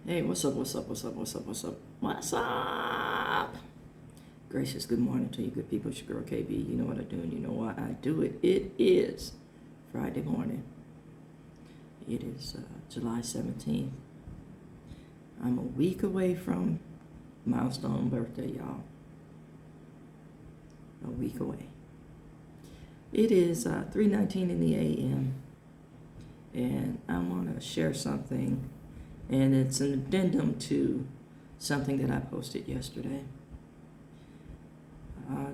Hey, what's up, what's up, what's up, what's up, what's up, what's up? Gracious good morning to you good people. It's your girl KB. You know what I do and you know why I do it. It is Friday morning. It is July 17th. I'm a week away from milestone birthday, y'all. A week away. It is 3:19 in the a.m. and I want to share something, and it's an addendum to something that I posted yesterday.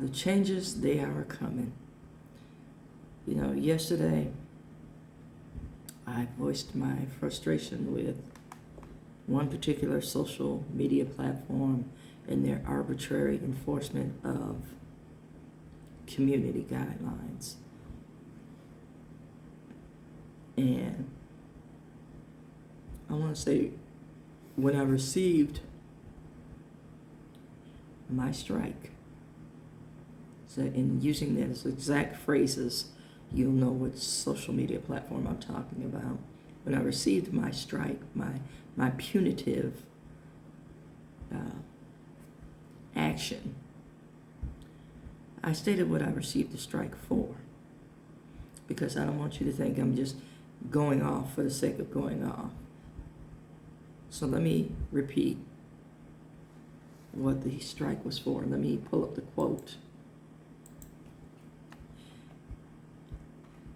The changes, they are coming. You know, yesterday I voiced my frustration with one particular social media platform and their arbitrary enforcement of community guidelines. And I want to say, when I received my strike, so in using those exact phrases, you'll know what social media platform I'm talking about. When I received my strike, my punitive action, I stated what I received the strike for, because I don't want you to think I'm just going off for the sake of going off. So let me repeat what the strike was for. Let me pull up the quote,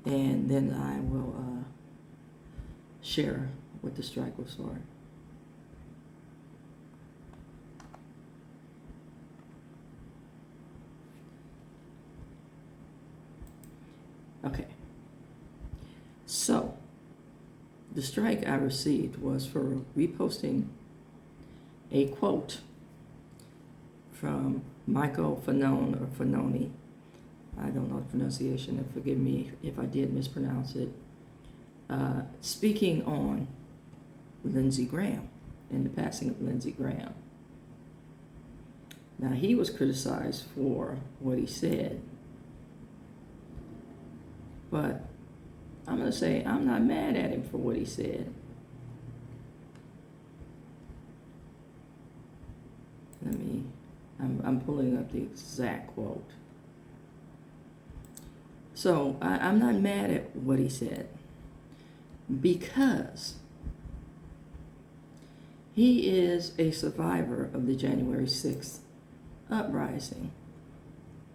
and then I will share what the strike was for. Okay. So, the strike I received was for reposting a quote from Michael Fanone or Fanoni. I don't know the pronunciation, and forgive me if I did mispronounce it. Speaking on Lindsey Graham and the passing of Lindsey Graham. Now, he was criticized for what he said, but I'm going to say I'm not mad at him for what he said. I'm pulling up the exact quote. So I'm not mad at what he said, because he is a survivor of the January 6th uprising.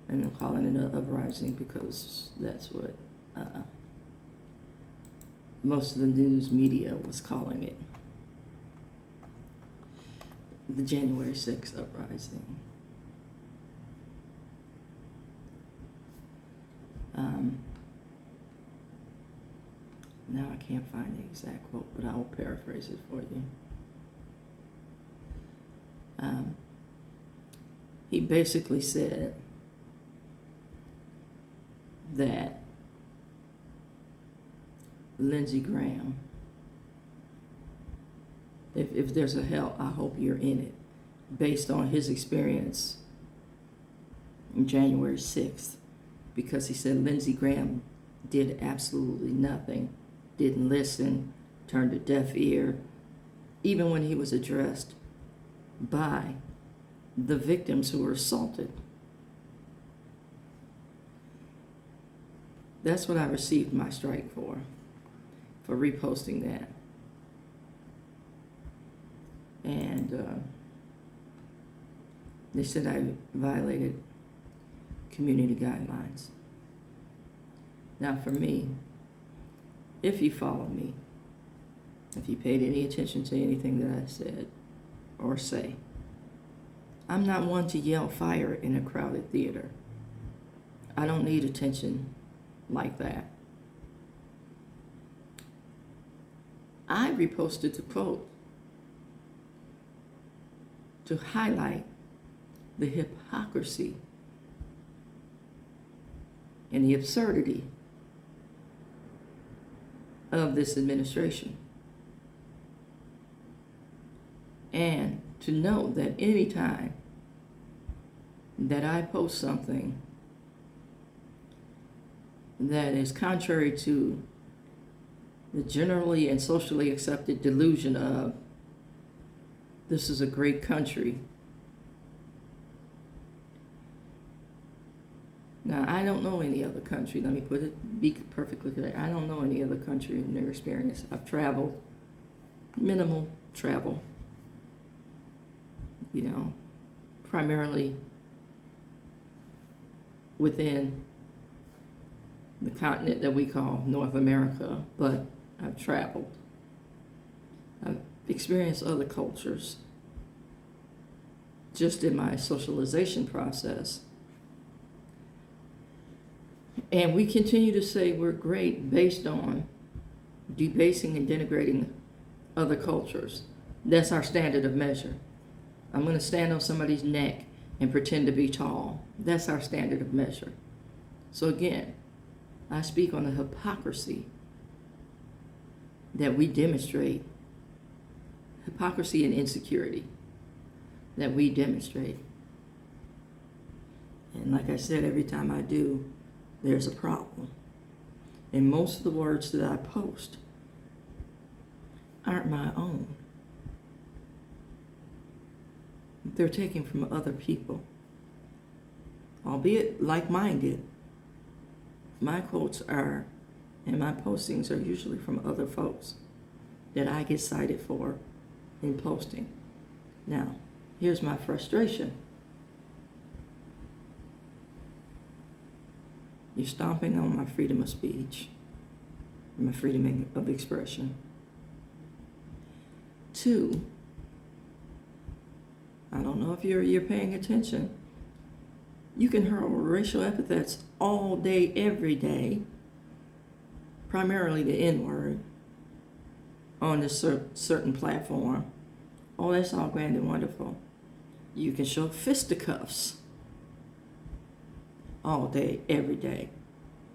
And I'm calling it an uprising because that's what most of the news media was calling it. The January 6th uprising. Now I can't find the exact quote, but I will paraphrase it for you. He basically said that Lindsey Graham, if there's a hell, I hope you're in it, based on his experience on January 6th, because he said Lindsey Graham did absolutely nothing, didn't listen, turned a deaf ear, even when he was addressed by the victims who were assaulted. That's what I received my strike for reposting that. And they said I violated community guidelines. Now, for me, if you follow me, if you paid any attention to anything that I said or say, I'm not one to yell fire in a crowded theater. I don't need attention like that. I reposted the quote to highlight the hypocrisy and the absurdity of this administration. And to know that any time that I post something that is contrary to the generally and socially accepted delusion of This is a great country. Now, I don't know any other country. Let me be perfectly clear. I don't know any other country in their experience. I've traveled, minimal travel, primarily within the continent that we call North America, but I've traveled. I've experienced other cultures just in my socialization process. And we continue to say we're great based on debasing and denigrating other cultures. That's our standard of measure. I'm going to stand on somebody's neck and pretend to be tall. That's our standard of measure. So again, I speak on the hypocrisy that we demonstrate, hypocrisy and insecurity that we demonstrate. And like I said, every time I do, there's a problem. And most of the words that I post aren't my own. They're taken from other people, albeit like-minded. My quotes are, and my postings are usually from other folks that I get cited for in posting. Now, here's my frustration. You're stomping on my freedom of speech, my freedom of expression. 2, I don't know if you're paying attention. You can hurl racial epithets all day, every day, primarily the N-word, on this certain platform. Oh, that's all grand and wonderful. You can show fisticuffs all day, every day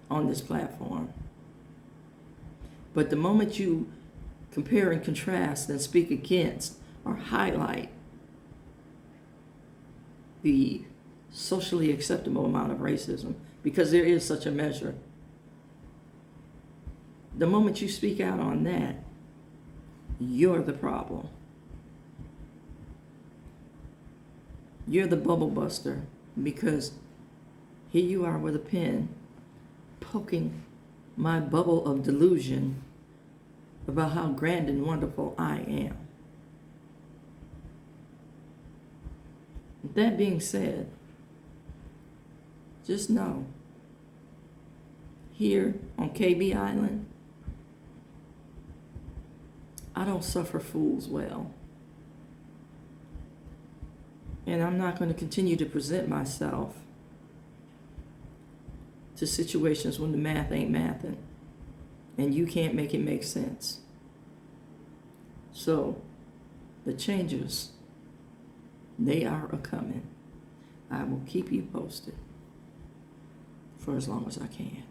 on this platform. But the moment you compare and contrast and speak against or highlight the socially acceptable amount of racism, because there is such a measure, the moment you speak out on that, you're the problem. You're the bubble buster, because here you are with a pen poking my bubble of delusion about how grand and wonderful I am. That being said, just know, here on KB Island, I don't suffer fools well. And I'm not going to continue to present myself to situations when the math ain't mathing and you can't make it make sense. So the changes, they are a-coming. I will keep you posted for as long as I can.